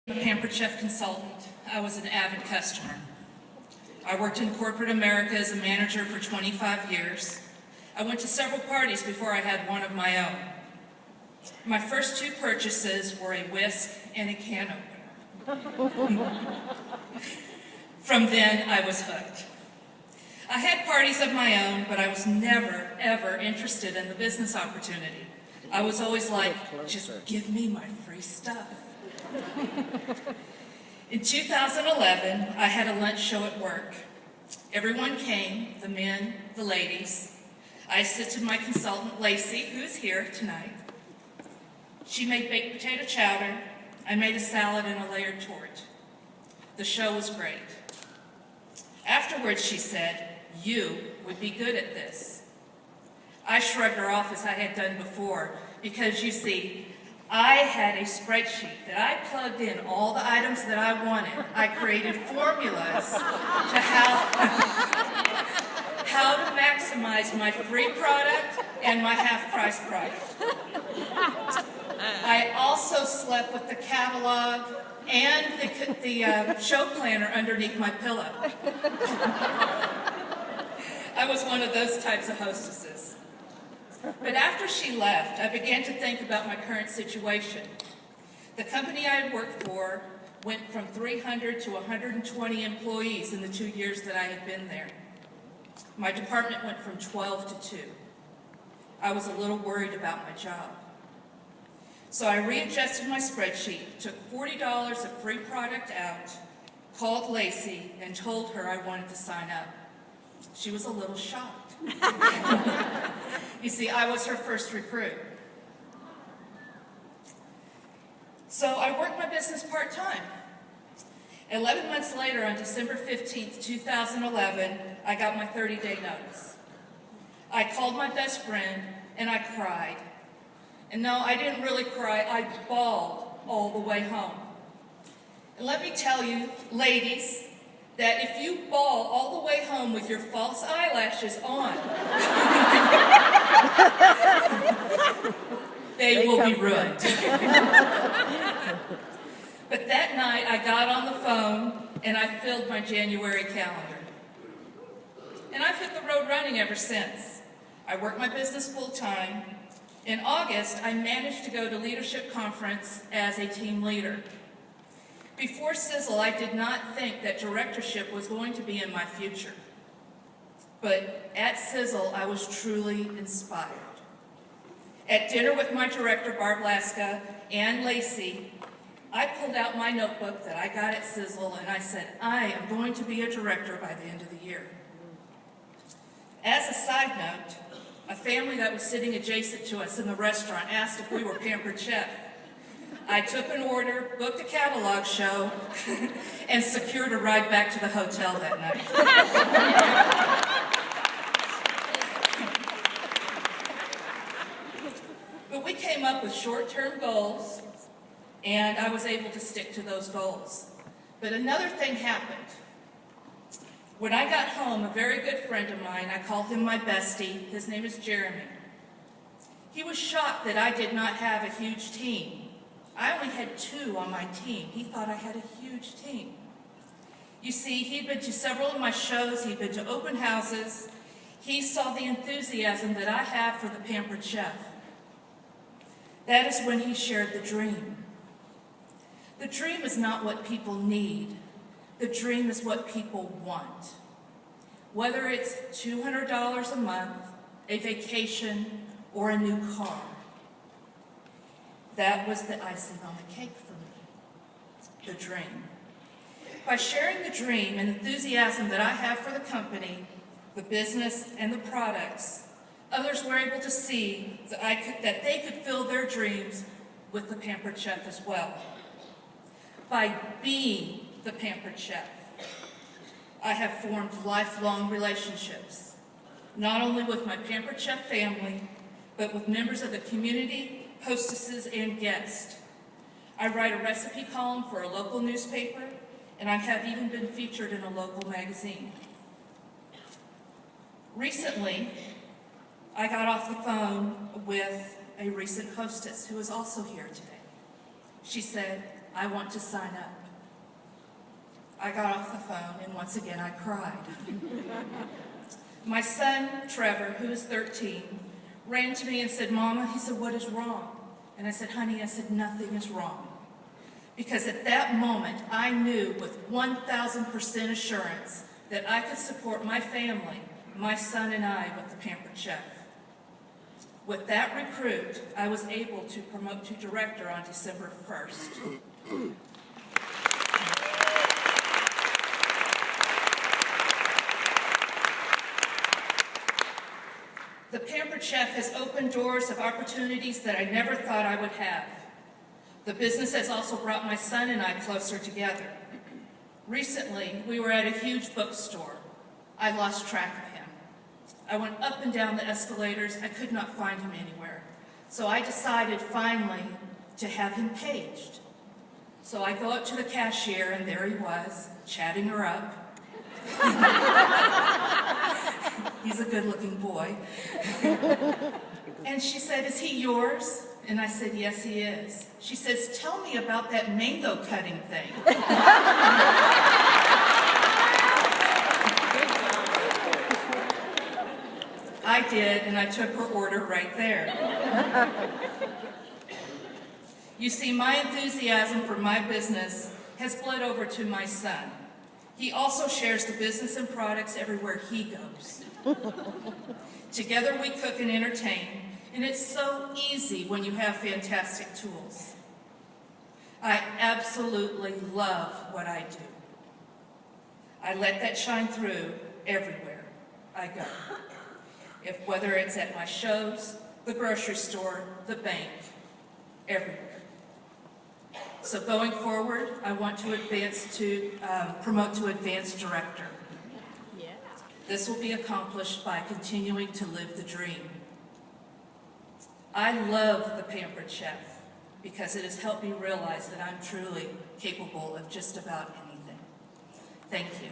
A Pampered Chef consultant, I was an avid customer. I worked in corporate America as a manager for 25 years. I went to several parties before I had one of my own. My first two purchases were a whisk and a can opener. From then, I was hooked. I had parties of my own, but I was never, ever interested in the business opportunity. I was always like, just give me my free stuff. In 2011, I had a lunch show at work. Everyone came, the men, the ladies. I assisted my consultant, Lacey, who's here tonight. She made baked potato chowder. I made a salad and a layered torte. The show was great. Afterwards, she said, "You would be good at this." I shrugged her off as I had done before, because you see, I had a spreadsheet that I plugged in all the items that I wanted. I created formulas to how to maximize my free product and my half-price product. I also slept with the catalog and the show planner underneath my pillow. I was one of those types of hostesses. But after she left, I began to think about my current situation. The company I had worked for went from 300 to 120 employees in the 2 years that I had been there. My department went from 12 to 2. I was a little worried about my job. So I readjusted my spreadsheet, took $40 of free product out, called Lacey, and told her I wanted to sign up. She was a little shocked. You see, I was her first recruit. So I worked my business part-time. 11 months later, on December 15th, 2011, I got my 30-day notice. I called my best friend, and I cried. And no, I didn't really cry, I bawled all the way home. And let me tell you, ladies, that if you bawl all the way home with your false eyelashes on, they will be ruined. But that night, I got on the phone and I filled my January calendar. And I've hit the road running ever since. I work my business full-time. In August, I managed to go to leadership conference as a team leader. Before Sizzle, I did not think that directorship was going to be in my future. But at Sizzle, I was truly inspired. At dinner with my director, Barb Laska, and Lacey, I pulled out my notebook that I got at Sizzle, and I said, I am going to be a director by the end of the year. As a side note, a family that was sitting adjacent to us in the restaurant asked if we were Pampered Chef. I took an order, booked a catalog show, and secured a ride back to the hotel that night. But we came up with short-term goals, and I was able to stick to those goals. But another thing happened. When I got home, a very good friend of mine, I call him my bestie, his name is Jeremy. He was shocked that I did not have a huge team. I only had 2 on my team. He thought I had a huge team. You see, he'd been to several of my shows, he'd been to open houses. He saw the enthusiasm that I have for the Pampered Chef. That is when he shared the dream. The dream is not what people need. The dream is what people want. Whether it's $200 a month, a vacation, or a new car. That was the icing on the cake for me, the dream. By sharing the dream and enthusiasm that I have for the company, the business, and the products, others were able to see that they could fill their dreams with the Pampered Chef as well. By being the Pampered Chef, I have formed lifelong relationships, not only with my Pampered Chef family, but with members of the community, hostesses, and guests. I write a recipe column for a local newspaper, and I have even been featured in a local magazine. Recently, I got off the phone with a recent hostess who is also here today. She said, I want to sign up. I got off the phone, and once again, I cried. My son, Trevor, who is 13, ran to me and said, "Mama," he said, "what is wrong?" And I said, "Honey," I said, "nothing is wrong." Because at that moment, I knew with 1,000% assurance that I could support my family, my son and I, with the Pampered Chef. With that recruit, I was able to promote to director on December 1st. The Pampered Chef has opened doors of opportunities that I never thought I would have. The business has also brought my son and I closer together. Recently, we were at a huge bookstore. I lost track of him. I went up and down the escalators. I could not find him anywhere. So I decided finally to have him paged. So I go up to the cashier, and there he was, chatting her up. He's a good-looking boy. And she said, "Is he yours?" And I said, "Yes, he is." She says, "Tell me about that mango cutting thing." I did, and I took her order right there. You see, my enthusiasm for my business has bled over to my son. He also shares the business and products everywhere he goes. Together we cook and entertain, and it's so easy when you have fantastic tools. I absolutely love what I do. I let that shine through everywhere I go. Whether it's at my shows, the grocery store, the bank, everywhere. So going forward, I want to promote to advanced director. Yeah. This will be accomplished by continuing to live the dream. I love the Pampered Chef because it has helped me realize that I'm truly capable of just about anything. Thank you.